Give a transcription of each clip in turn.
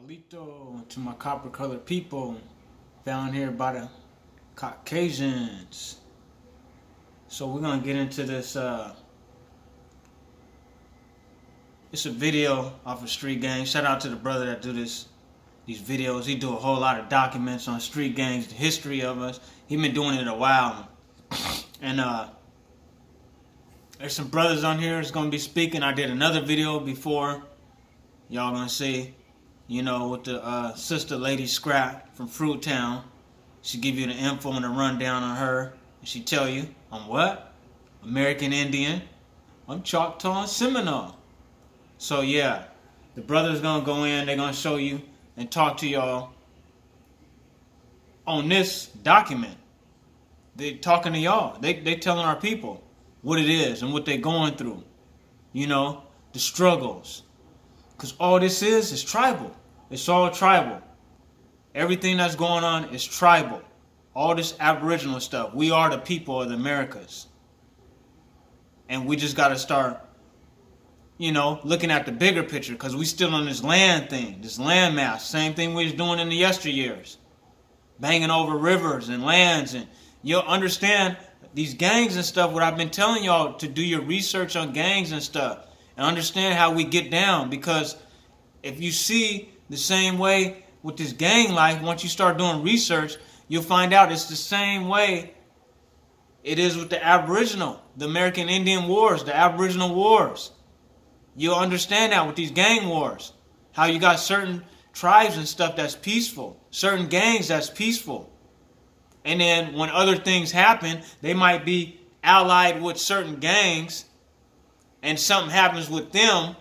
Alito to my copper colored people found here by the Caucasians. So we're gonna get into this it's a video off of Street Gang. Shout out to the brother that do these videos. He do a whole lot of documents on street gangs, the history of us. He been doing it a while. And there's some brothers on here that's gonna be speaking. I did another video before. Y'all gonna see, you know, with the sister Lady Scrap from Fruit Town. She give you the info and the rundown on her. And she tell you, I'm what? American Indian. I'm Choctaw and Seminole. So yeah, the brothers gonna go in, they're gonna show you and talk to y'all on this document. They talking to y'all. They telling our people what it is and what they're going through. You know, the struggles. Because all this is tribal. It's all tribal. Everything that's going on is tribal. All this Aboriginal stuff. We are the people of the Americas. And we just got to start, you know, looking at the bigger picture. Because we still on this land thing. This land mass. Same thing we was doing in the yesteryears. Banging over rivers and lands. And you'll understand these gangs and stuff. What I've been telling y'all to do your research on gangs and stuff. And understand how we get down. Because if you see the same way with this gang life, once you start doing research, you'll find out it's the same way it is with the Aboriginal, the American Indian Wars, the Aboriginal Wars. You'll understand that with these gang wars. How you got certain tribes and stuff that's peaceful. Certain gangs that's peaceful. And then when other things happen, they might be allied with certain gangs. And something happens with them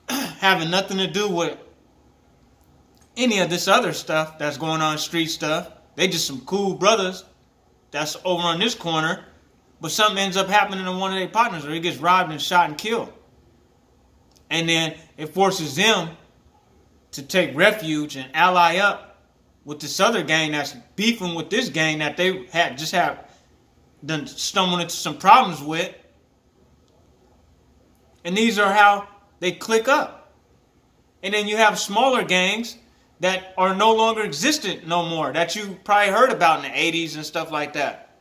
having nothing to do with any of this other stuff that's going on, street stuff. They just some cool brothers that's over on this corner. But something ends up happening to one of their partners, or he gets robbed and shot and killed. And then it forces them to take refuge and ally up with this other gang that's beefing with this gang that they just done stumbled into some problems with. And these are how they click up. And then you have smaller gangs that are no longer existent no more. That you probably heard about in the 80s and stuff like that.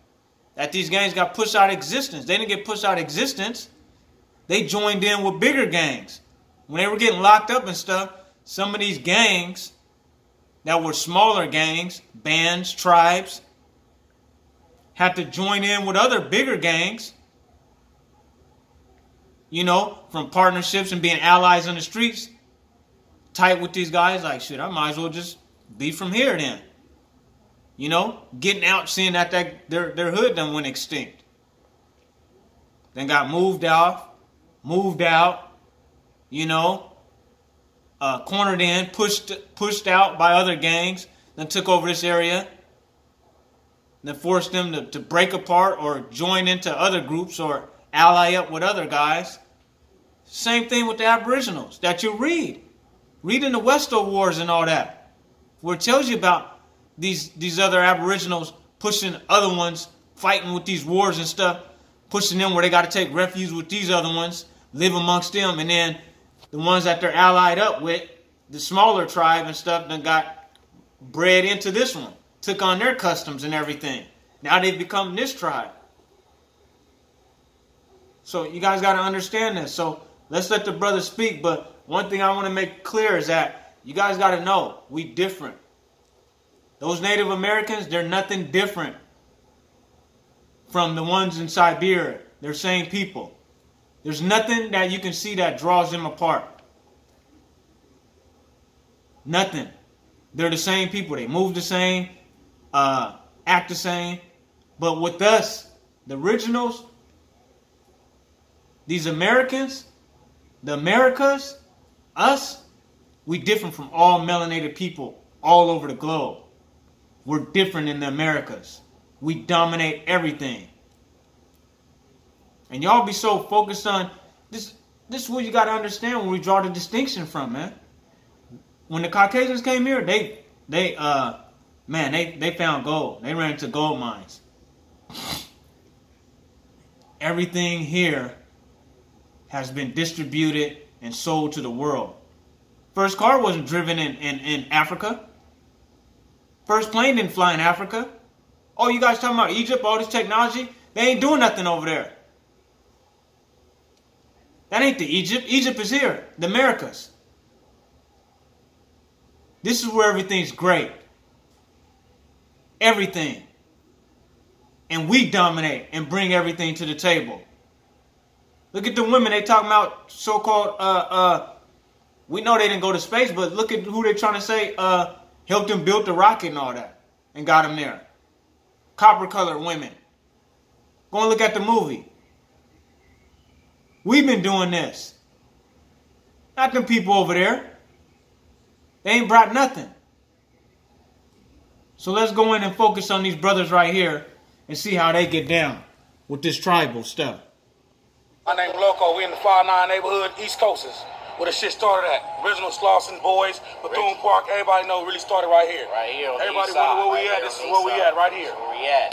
That these gangs got pushed out of existence. They didn't get pushed out of existence. They joined in with bigger gangs. When they were getting locked up and stuff, some of these gangs that were smaller gangs, bands, tribes, had to join in with other bigger gangs. You know, from partnerships and being allies on the streets, tight with these guys, like, shit, I might as well just be from here then. You know, getting out, seeing that their hood done went extinct. Then got moved out, you know, cornered in, pushed out by other gangs, then took over this area, then forced them to break apart or join into other groups or ally up with other guys. Same thing with the Aboriginals that you read. Read in the Westo Wars and all that. Where it tells you about these other Aboriginals pushing other ones, fighting with these wars and stuff, pushing them where they got to take refuge with these other ones, live amongst them, and then the ones that they're allied up with, the smaller tribe and stuff, then got bred into this one, took on their customs and everything. Now they've become this tribe. So you guys got to understand this. So let's let the brother speak. But one thing I want to make clear is that you guys got to know we different. Those Native Americans, they're nothing different from the ones in Siberia. They're same people. There's nothing that you can see that draws them apart. Nothing. They're the same people. They move the same, act the same. But with us, the originals, these Americans, the Americas, us, we different from all melanated people all over the globe. We're different in the Americas. We dominate everything. And y'all be so focused on this. This is what you got to understand when we draw the distinction from, man. When the Caucasians came here, they found gold. They ran into gold mines. Everything here has been distributed and sold to the world. First car wasn't driven in Africa. First plane didn't fly in Africa. Oh, you guys talking about Egypt, all this technology? They ain't doing nothing over there. That ain't the Egypt. Egypt is here. The Americas. This is where everything's great. Everything. And we dominate and bring everything to the table. Look at the women they talking about, so-called, we know they didn't go to space, but look at who they're trying to say helped them build the rocket and all that and got them there. Copper-colored women. Go and look at the movie. We've been doing this. Not them people over there. They ain't brought nothing. So let's go in and focus on these brothers right here and see how they get down with this tribal stuff. My name Loco. We in the 5-9 neighborhood, East Coasters, where the shit started at. Original Slauson Boys, Bethune Park. Everybody know it really started right here. Right here. On everybody the east wonder where side, we right at. This is where we at, right here. Where we at?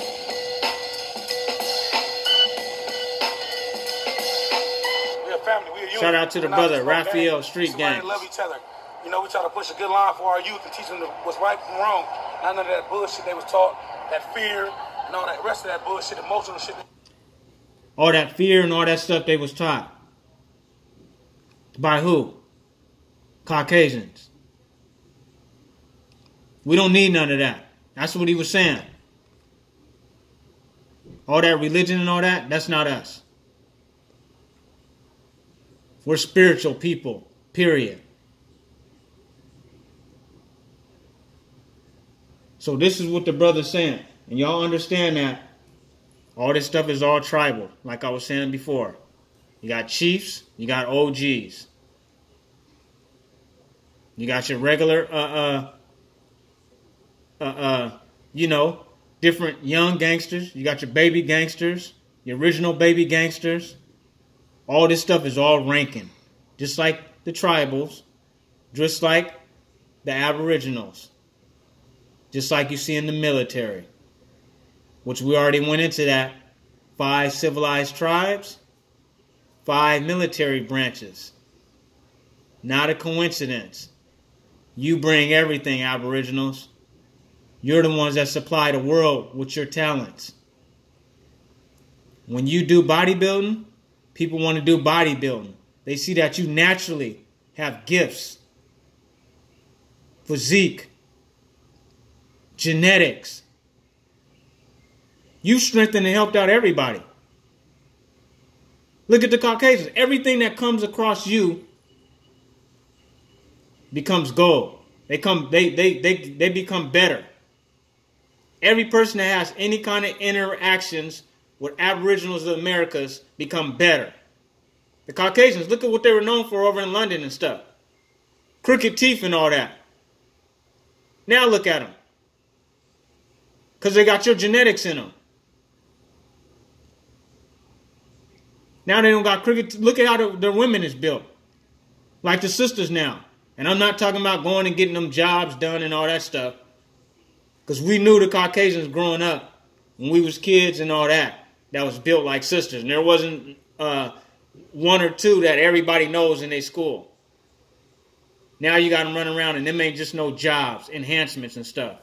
We a family. We a unit. Shout out to the brother, Raphael Street Gang. Love each other. You know, we try to push a good line for our youth and teach them what's right and wrong. None of that bullshit they was taught, that fear, and all that rest of that bullshit, emotional shit. All that fear and all that stuff they was taught. By who? Caucasians. We don't need none of that. That's what he was saying. All that religion and all that, that's not us. We're spiritual people, period. So this is what the brother's saying. And y'all understand that all this stuff is all tribal, like I was saying before. You got chiefs, you got OGs. You got your regular, you know, different young gangsters. You got your baby gangsters, your original baby gangsters. All this stuff is all ranking. Just like the tribals, just like the Aboriginals. Just like you see in the military, which we already went into that. 5 civilized tribes, 5 military branches. Not a coincidence. You bring everything, Aboriginals. You're the ones that supply the world with your talents. When you do bodybuilding, people want to do bodybuilding. They see that you naturally have gifts, physique, genetics. You strengthened and helped out everybody. Look at the Caucasians. Everything that comes across you becomes gold. They become better. Every person that has any kind of interactions with Aboriginals of the Americas become better. The Caucasians, look at what they were known for over in London and stuff. Crooked teeth and all that. Now look at them. Because they got your genetics in them. Now they don't got crooked. Look at how their women is built. Like the sisters now. And I'm not talking about going and getting them jobs done and all that stuff. Because we knew the Caucasians growing up when we was kids and all that. That was built like sisters. And there wasn't 1 or 2 that everybody knows in their school. Now you got them running around and them ain't just no jobs, enhancements and stuff.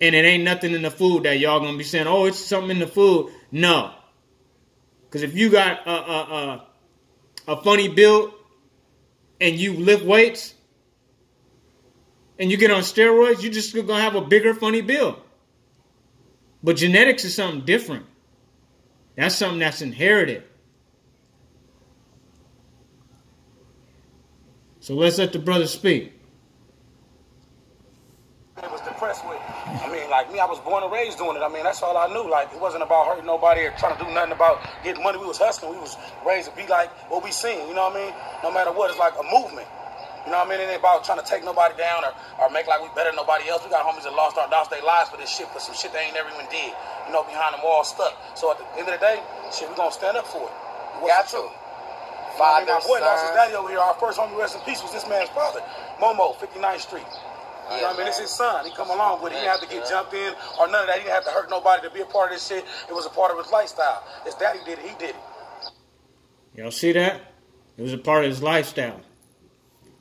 And it ain't nothing in the food that y'all gonna be saying, oh, it's something in the food. No. Because if you got a funny build and you lift weights and you get on steroids, you just gonna have a bigger funny build. But genetics is something different. That's something that's inherited. So let's let the brother speak. It was depressed with. I mean, like me, I was born and raised doing it. I mean, that's all I knew. Like, it wasn't about hurting nobody or trying to do nothing about getting money. We was hustling. We was raised to be like what we seen. You know what I mean? No matter what, it's like a movement. You know what I mean? It ain't about trying to take nobody down or make like we better than nobody else. We got homies that lost their lives for this shit, for some shit they ain't never even did. You know, behind them all stuck. So at the end of the day, shit, we gonna stand up for it. Got to. My boy lost his daddy over here. Our first homie, rest in peace, was this man's father, Momo, 59th Street. You know what I mean? It's his son. He come along with it. He didn't have to get jumped in or none of that. He didn't have to hurt nobody to be a part of this shit. It was a part of his lifestyle. His daddy did it. He did it. Y'all see that? It was a part of his lifestyle.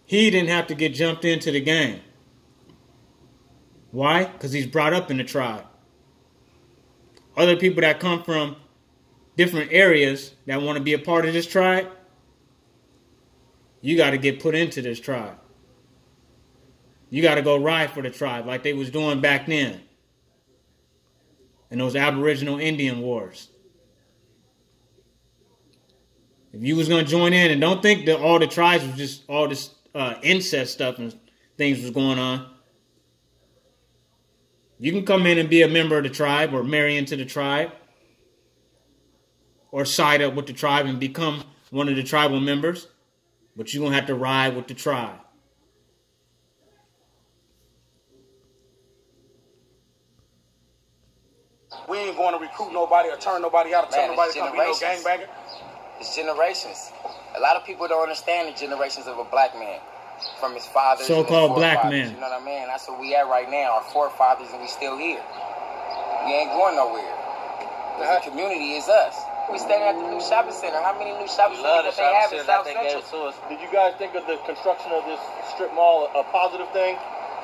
He didn't have to get jumped into the game. Why? Because he's brought up in the tribe. Other people that come from different areas that want to be a part of this tribe, you got to get put into this tribe. You got to go ride for the tribe like they was doing back then in those Aboriginal Indian wars. If you was going to join in, and don't think that all the tribes was just all this incest stuff and things was going on. You can come in and be a member of the tribe or marry into the tribe or side up with the tribe and become one of the tribal members, but you're going to have to ride with the tribe. We ain't going to recruit nobody or turn nobody out or tell nobody to come be no gangbanger. It's generations. A lot of people don't understand the generations of a black man. From his fathers, so-called black man. You know what I mean? That's where we at right now. Our forefathers, and we still here. We ain't going nowhere. The community is us. We standing at the new shopping center. How many new shopping centers they have in South Central? Did you guys think of the construction of this strip mall a positive thing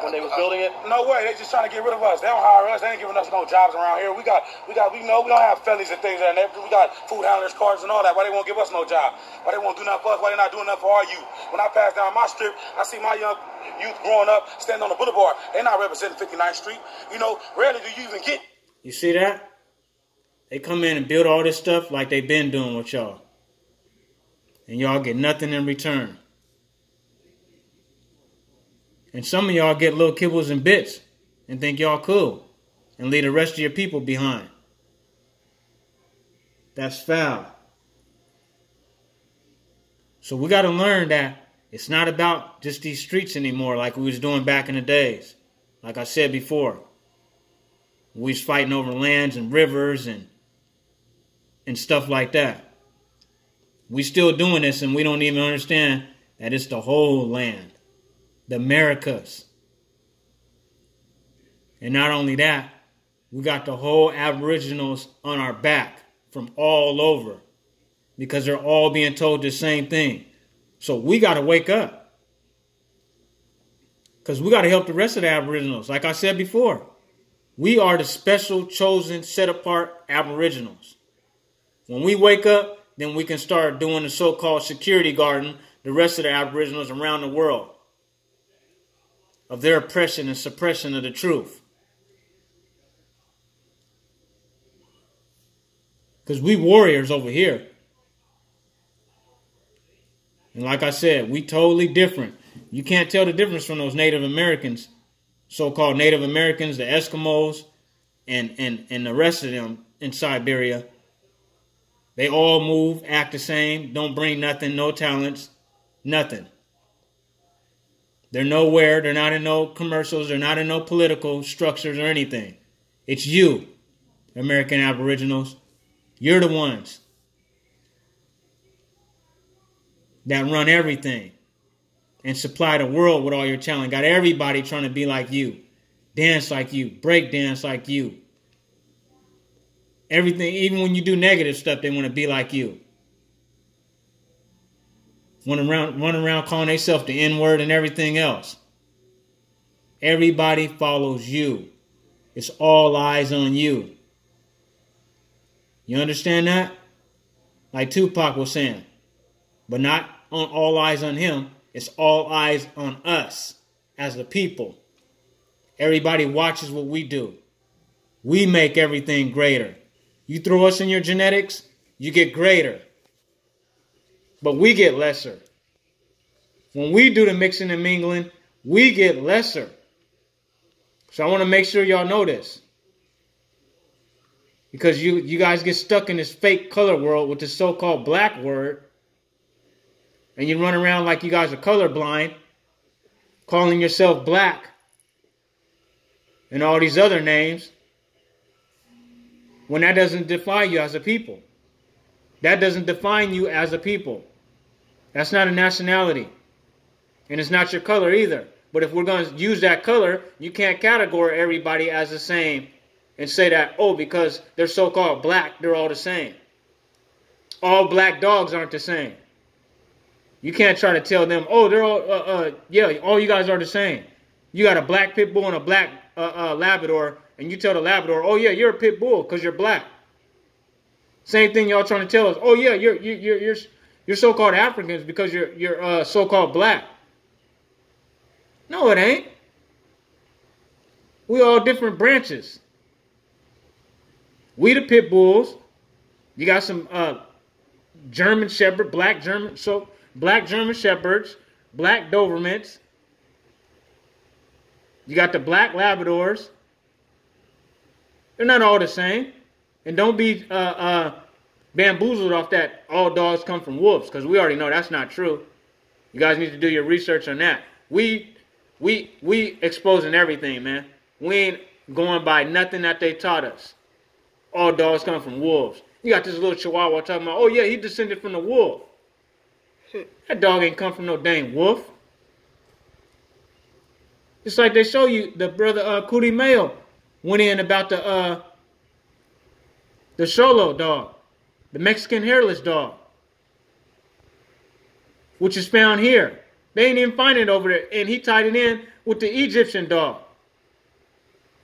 when they was building it? No way. They just trying to get rid of us. They don't hire us. They ain't giving us no jobs around here. We know we don't have fellies and things like that. We got food handlers, cars, and all that. Why they won't give us no job? Why they won't do nothing for us? Why they not doing nothing for our youth? When I pass down my strip, I see my young youth growing up, standing on the boulevard. They not representing 59th Street. You know, rarely do you even get. You see that? They come in and build all this stuff like they've been doing with y'all. And y'all get nothing in return. And some of y'all get little kibbles and bits and think y'all cool and leave the rest of your people behind. That's foul. So we got to learn that it's not about just these streets anymore like we was doing back in the days. Like I said before, we was fighting over lands and rivers and stuff like that. We still doing this and we don't even understand that it's the whole land. The Americas. And not only that, we got the whole Aboriginals on our back from all over because they're all being told the same thing. So we got to wake up because we got to help the rest of the Aboriginals. Like I said before, we are the special, chosen, set apart Aboriginals. When we wake up, then we can start doing the so-called security guarding the rest of the Aboriginals around the world of their oppression and suppression of the truth. Because we warriors over here. And like I said, we totally different. You can't tell the difference from those Native Americans, so-called Native Americans, the Eskimos, and the rest of them in Siberia. They all move, act the same, don't bring nothing, no talents, nothing. They're nowhere. They're not in no commercials. They're not in no political structures or anything. It's you, American Aboriginals. You're the ones that run everything and supply the world with all your talent. Got everybody trying to be like you, dance like you, break dance like you. Everything, even when you do negative stuff, they want to be like you. Run around calling themselves the N-word and everything else. Everybody follows you. It's all eyes on you. You understand that? Like Tupac was saying. But not on all eyes on him. It's all eyes on us as the people. Everybody watches what we do. We make everything greater. You throw us in your genetics, you get greater. But we get lesser. When we do the mixing and mingling, we get lesser. So I want to make sure y'all know this. Because you guys get stuck in this fake color world with this so-called black word. And you run around like you guys are colorblind, calling yourself black and all these other names, when that doesn't define you as a people. That doesn't define you as a people. That's not a nationality. And it's not your color either. But if we're going to use that color, you can't categorize everybody as the same and say that, oh, because they're so-called black, they're all the same. All black dogs aren't the same. You can't try to tell them, oh, they're all, yeah, all you guys are the same. You got a black pit bull and a black Labrador, and you tell the Labrador, oh, yeah, you're a pit bull because you're black. Same thing y'all trying to tell us. Oh, yeah, you're so-called Africans because you're so-called black. No, it ain't. We all different branches. We the pit bulls. You got some German Shepherd, black German Shepherds, black Dobermans. You got the black Labradors. They're not all the same. And don't be bamboozled off that all dogs come from wolves, because we already know that's not true. You guys need to do your research on that. We exposing everything, man. We ain't going by nothing that they taught us. All dogs come from wolves. You got this little chihuahua talking about, oh yeah, he descended from the wolf. That dog ain't come from no dang wolf. It's like they show you the brother Cootie Mayo went in about the Xolo dog, the Mexican hairless dog, which is found here. They ain't even find it over there, and he tied it in with the Egyptian dog.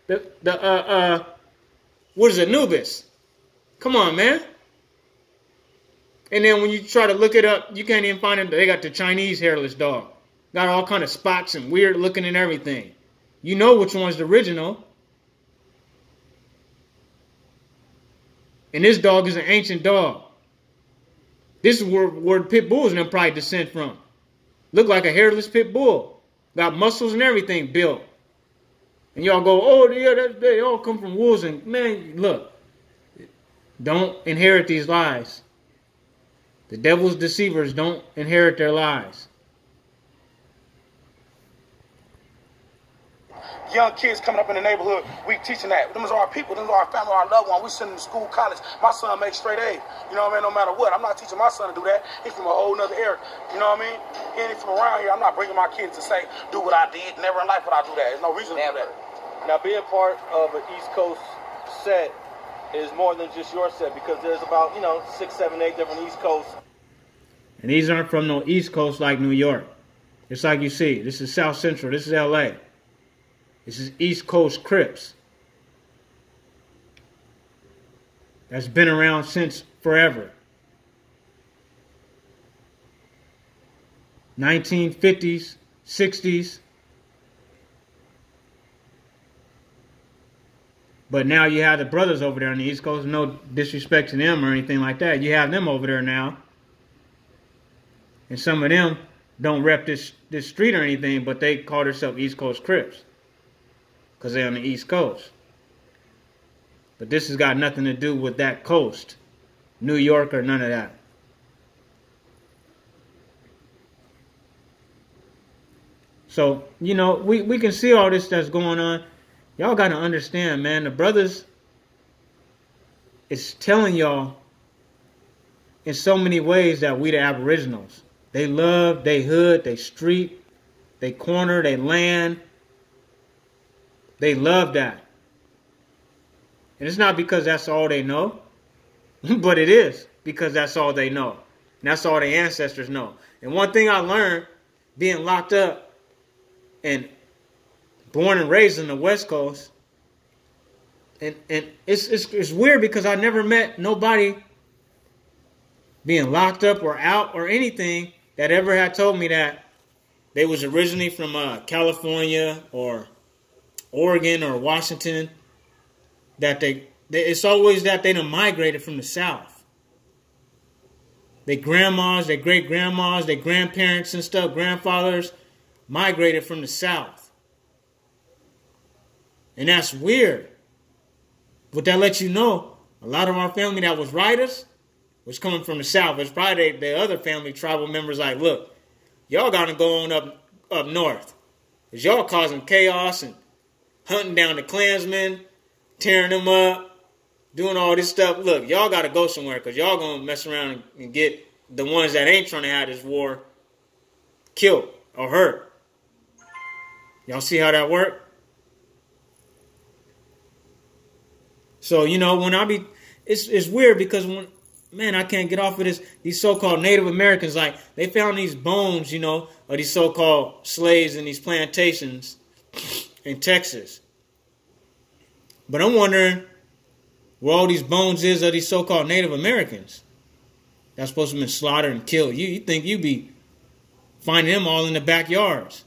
What is it, Anubis? Come on, man. And then when you try to look it up, you can't even find it. They got the Chinese hairless dog. Got all kind of spots and weird looking and everything. You know which one's the original. And this dog is an ancient dog. This is where pit bulls and them probably descend from. Look like a hairless pit bull. Got muscles and everything built. And y'all go, oh, yeah, they all come from wolves. And man, look, don't inherit these lies. The devil's deceivers don't inherit their lies. Young kids coming up in the neighborhood, we teaching that. Them is our people, them is our family, our loved one. We send them to school, college. My son makes straight A's. You know what I mean? No matter what. I'm not teaching my son to do that. He's from a whole nother area. You know what I mean? He ain't from around here. I'm not bringing my kids to say, do what I did. Never in life would I do that. There's no reason to do that. Now, being part of an East Coast set is more than just your set, because there's about, 6, 7, 8 different East Coast. And these aren't from no East Coast like New York. It's like you see, this is South Central, this is LA. This is East Coast Crips. That's been around since forever. 1950s, 60s. But now you have the brothers over there on the East Coast. No disrespect to them or anything like that. You have them over there now. And some of them don't rep this street or anything, but they call themselves East Coast Crips. Because they're on the East Coast. But this has got nothing to do with that coast. New York or none of that. So, we can see all this that's going on. Y'all got to understand, man. The brothers is telling y'all in so many ways that we the Aboriginals. They love, they hood, they street, they corner, they land. They love that. And it's not because that's all they know. But it is because that's all they know. And that's all their ancestors know. And one thing I learned being locked up and born and raised in the West Coast, and it's weird because I never met nobody being locked up or out or anything that ever had told me that they was originally from California or Oregon or Washington, that it's always that they done migrated from the South. Their grandmas, their great-grandmas, their grandparents and stuff, grandfathers, migrated from the South. And that's weird. But that lets you know, a lot of our family that was writers was coming from the South. It's probably the other family tribal members like, look, y'all got to go on up north. Because y'all causing chaos and hunting down the Klansmen, tearing them up, doing all this stuff. Look, y'all got to go somewhere because y'all going to mess around and get the ones that ain't trying to have this war killed or hurt. Y'all see how that worked? So, when it's weird because when man, I can't get off of this. These so-called Native Americans, like, they found these bones, you know, of these so-called slaves in these plantations in Texas. But I'm wondering where all these bones is of these so-called Native Americans that's supposed to have been slaughtered and killed. You think you be finding them all in the backyards.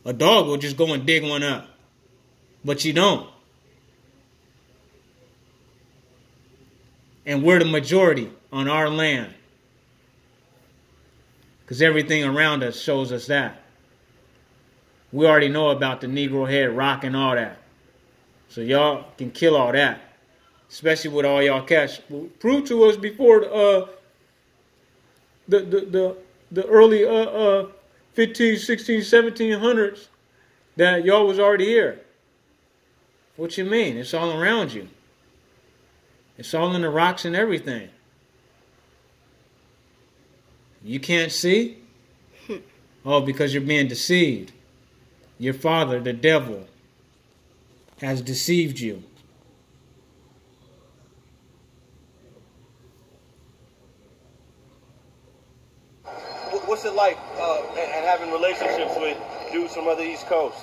A dog will just go and dig one up. But you don't. And we're the majority on our land. Because everything around us shows us that. We already know about the Negro head rock and all that. So y'all can kill all that. Especially with all y'all catch. Prove to us before the early 15, 16, 1700s that y'all was already here. What you mean? It's all around you. It's all in the rocks and everything. You can't see? Oh, because you're being deceived. Your father, the devil, has deceived you. What's it like and having relationships with dudes from other East Coast?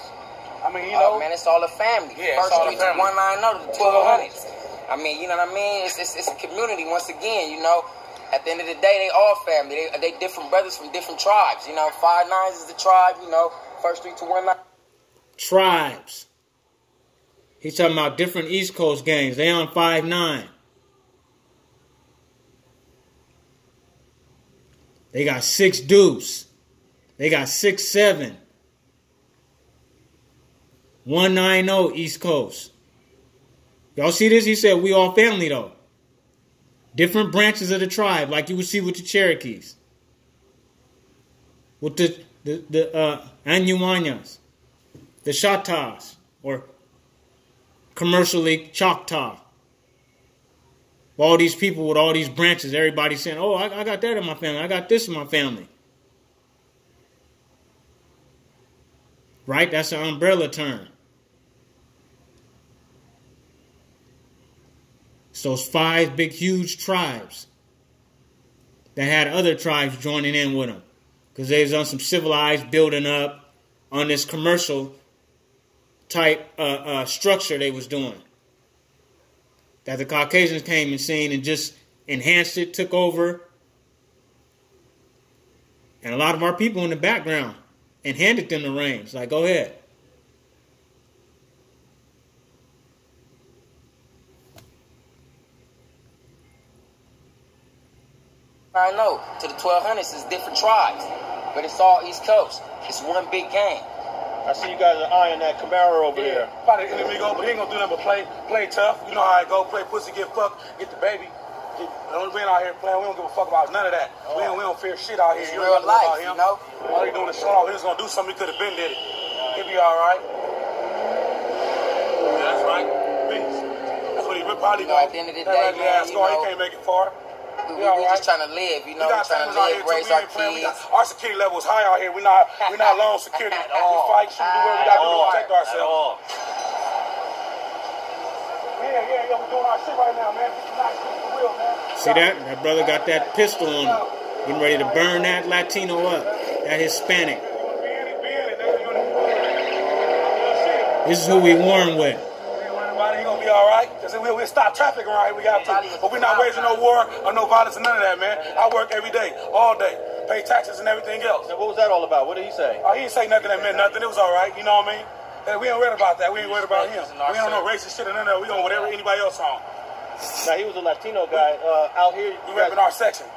I mean, you know, man, it's all a family. Yeah, First it's all a Street family. 190 to 1200s. I mean, you know what I mean? It's a community once again, you know. At the end of the day, they all family. They different brothers from different tribes. You know, 5'9" is the tribe, you know. First Street to 190. Tribes. He's talking about different East Coast gangs. They on 5'9". They got 6 deuce. They got 6'7". 190 East Coast. Y'all see this? He said we all family though. Different branches of the tribe, like you would see with the Cherokees. With the Anyuanyas, the Choctaws, or commercially Choctaw. All these people with all these branches, everybody saying, oh, I got that in my family. I got this in my family. Right? That's an umbrella term. It's those 5 big, huge tribes that had other tribes joining in with them. Because they was on some civilized building up on this commercial type structure they was doing. That the Caucasians came and seen and just enhanced it, took over. And a lot of our people in the background and handed them the reins. Like, go ahead. I know, to the 1200s, it's different tribes. But it's all East Coast. It's one big gang. I see you guys are eyeing that Camaro over there. Probably the enemy go, but he ain't gonna do nothing but play tough. You know how it go, play pussy, get fucked, get the baby. We ain't out here playing, we don't give a fuck about none of that. We don't fear shit out here. It's you real don't know life, about him. you know? All he doing is showing off. He was gonna do something, he could have been did it. He'll be alright. Yeah, that's right. Peace. That's what he probably You know, at the end of the day, man, he can't make it far. We just trying to live, you know, we're trying to live, raise our kids. Our security level is high out here. We're not lone security. We fight, shoot, do whatever we got to do to protect ourselves. Yeah, we're doing our shit right now, man. Nice, for real, man. See that? That brother got that pistol on him. Getting ready to burn that Latino up. That Hispanic. This is who we warn with. He gonna be all right. Cause we'll stop traffic around here. We got to, but we're not raising no war or no violence or none of that, man. I work every day, all day, pay taxes and everything else. And what was that all about? What did he say? He didn't say nothing that meant nothing. It was all right. You know what I mean? And we ain't worried about that. We ain't worried about him. We don't know racist shit or none of that. We on whatever anybody else on. Now he was a Latino guy out here. We repping our section.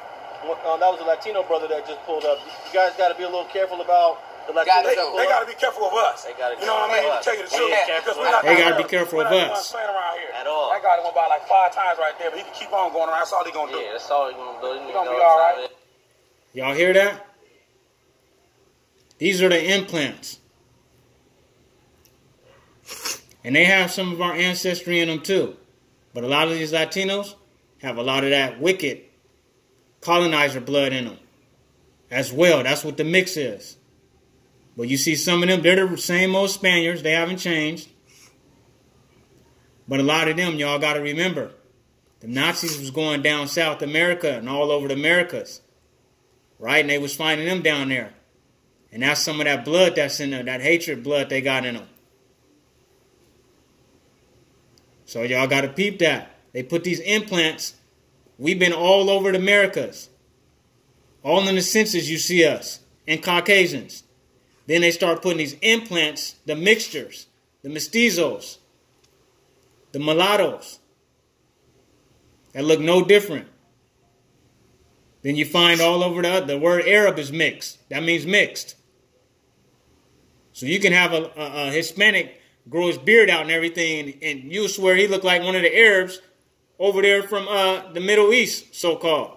That was a Latino brother that just pulled up. You guys got to be a little careful about. They got to be careful of us. You know what I mean? To tell you the truth. They got to be careful of us. At all. That guy went by like 5 times right there, but he can keep on going around. That's all he going to do. Yeah, that's all he going to do. He's going to be all right. Y'all hear that? These are the implants. And they have some of our ancestry in them too. But a lot of these Latinos have a lot of that wicked colonizer blood in them as well. That's what the mix is. But you see some of them, they're the same old Spaniards. They haven't changed. But a lot of them, y'all got to remember, The Nazis was going down South America and all over the Americas. Right? And they was finding them down there. And that's some of that blood that's in them, that hatred blood they got in them. So y'all got to peep that. They put these implants. We've been all over the Americas. All in the census you see us. And Caucasians. Then they start putting these implants, the mixtures, the mestizos, the mulattoes, that look no different. Then you find all over the word Arab is mixed. That means mixed. So you can have a Hispanic grow his beard out and everything, and you'll swear he looked like one of the Arabs over there from the Middle East, so-called.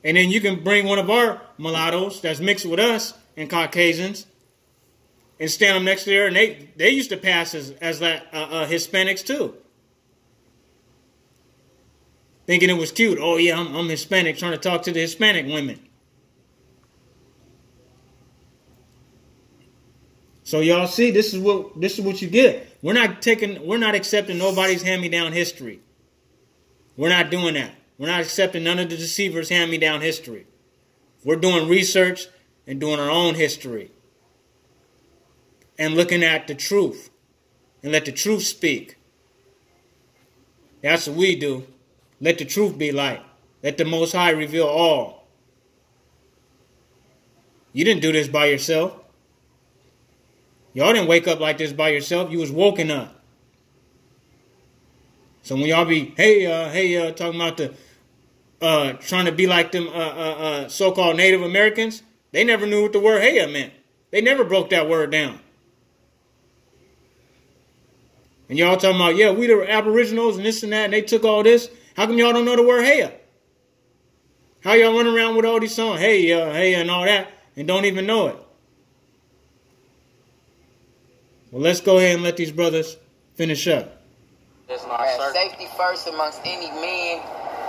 And then you can bring one of our mulattoes that's mixed with us and Caucasians and stand them next to there, and they used to pass as Hispanics too. Thinking it was cute. Oh yeah, I'm Hispanic, trying to talk to the Hispanic women. So y'all see, this is what you get. We're not accepting nobody's hand-me-down history. We're not doing that. We're not accepting none of the deceivers' hand-me-down history. We're doing research and doing our own history. And looking at the truth. And let the truth speak. That's what we do. Let the truth be light. Let the Most High reveal all. You didn't do this by yourself. Y'all didn't wake up like this by yourself. You was woken up. So when y'all be, hey, talking about the, trying to be like them so-called Native Americans, they never knew what the word HaYa meant. They never broke that word down. And y'all talking about, yeah, we the Aboriginals and this and that, and they took all this. How come y'all don't know the word HaYa? How y'all run around with all these songs, HaYa, and all that, and don't even know it? Well, let's go ahead and let these brothers finish up. Safety first amongst any man,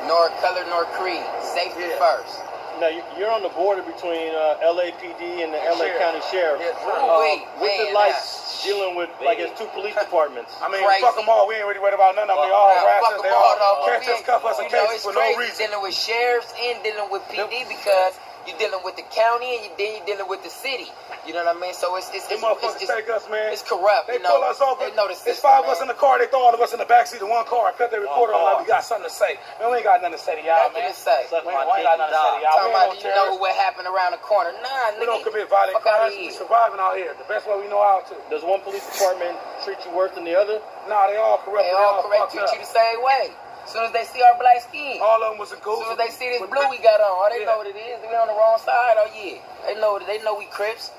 nor color, nor creed. Safety first. Now, you're on the border between LAPD and the LA County Sheriff. What's it like dealing with, like, it's two police departments? I mean, fuck them all. We ain't really worried about none of them. They all harass us. They all catch us, cuff us, and cases for no reason. Dealing with sheriffs and dealing with PD because you're dealing with the county and then you're dealing with the city. You know what I mean? So it's motherfuckers take us, man. It's corrupt. They pull us over. It's five of us in the car. They throw all of us in the backseat of one car. Cut their recorder on like we got something to say. Man, we ain't got nothing to say to y'all, man. Nothing to say. We ain't got nothing to say to y'all. Talking about you know what happened around the corner. Nah, nigga. We don't commit violent crimes. We surviving out here. The best way we know how to. Does one police department treat you worse than the other? Nah, they all corrupt. They all correct. Treat you the same way. As soon as they see our black skin. All of them was a ghost. As soon as they see this blue we got on, they know what it is. We on the wrong side. Oh yeah. They know we Crips.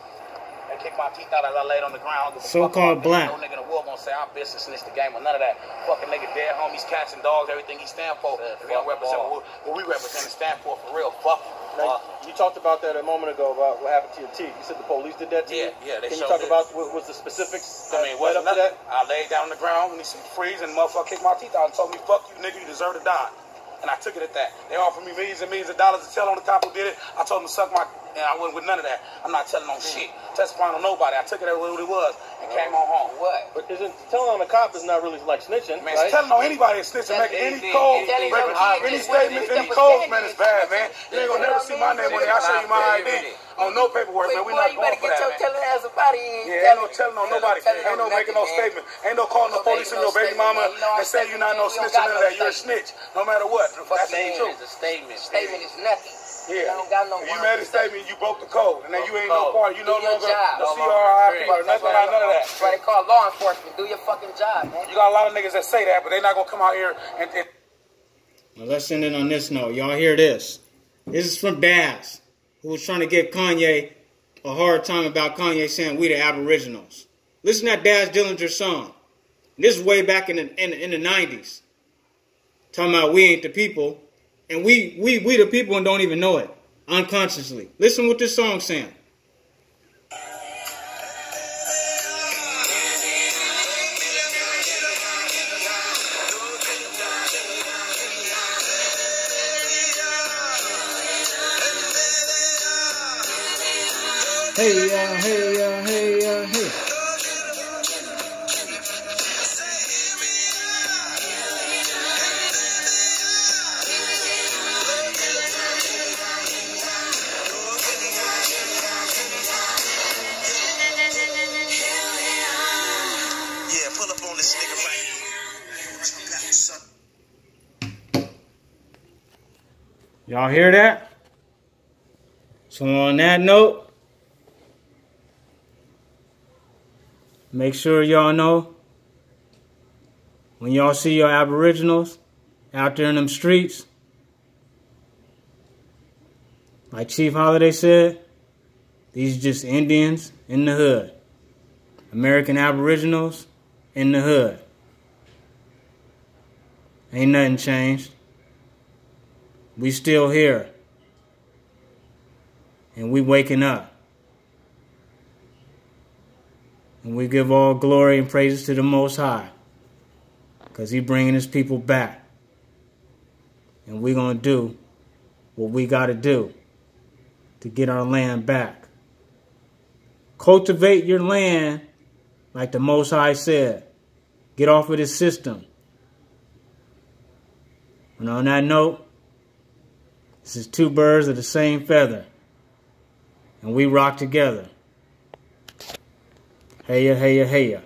They kicked my teeth out as I laid on the ground. So-called black. No nigga in the world gonna say I'm business in this the game or none of that. Fucking nigga dead homies, cats and dogs, everything he stand for. If he don't represent what we represent and stand for real. Fuck him. Now, you talked about that a moment ago about what happened to your teeth. You said the police did that to you? Yeah. Can you talk about what was the specifics? I mean, what's up to that? I laid down on the ground when he freeze and the motherfucker kicked my teeth out and told me, fuck you, nigga, you deserve to die. And I took it at that. They offered me millions and millions of dollars to tell on the top who did it. I told them to suck my, and I wasn't with none of that. I'm not telling on shit. Testifying on nobody. I took it at what it was and came on home. What? But telling on a cop is not really like snitching, man, right? Telling on anybody is snitching. Making any code, any statement, any codes, man, is bad, man. You ain't gonna never see my name on there. I'll show you my ID. On no paperwork, man. We not going for that, man. Yeah, ain't no telling on nobody. Ain't no making no statement. Ain't no calling the police on your baby mama and say you're not no snitch or none of that. You're a snitch, no matter what. That's the truth. A statement. Statement is nothing. Yeah. You made a statement, you broke the code, and then you ain't no part. You no longer the CRI or nothing like none of that. That's why they call law enforcement. Do your fucking job, man. You got a lot of niggas that say that, but they're not gonna come out here and. Well, let's end it on this note. Y'all hear this? This is from Daz, who was trying to give Kanye a hard time about Kanye saying we the Aboriginals. Listen to that Daz Dillinger's song. This is way back in the 90s. Talking about we ain't the people. And we the people and don't even know it. Unconsciously. Listen what this song's saying. Hey, hey, hey. Y'all hear that? So on that note, make sure y'all know, when y'all see your Aboriginals out there in them streets, like Chief Holiday said, these are just Indians in the hood. American Aboriginals in the hood. Ain't nothing changed. We still here. And we waking up. And we give all glory and praises to the Most High. Because He bringing His people back. And we going to do what we got to do to get our land back. Cultivate your land like the Most High said. Get off of this system. And on that note, this is two birds of the same feather. And we rock together. HaYa, HaYa, HaYa.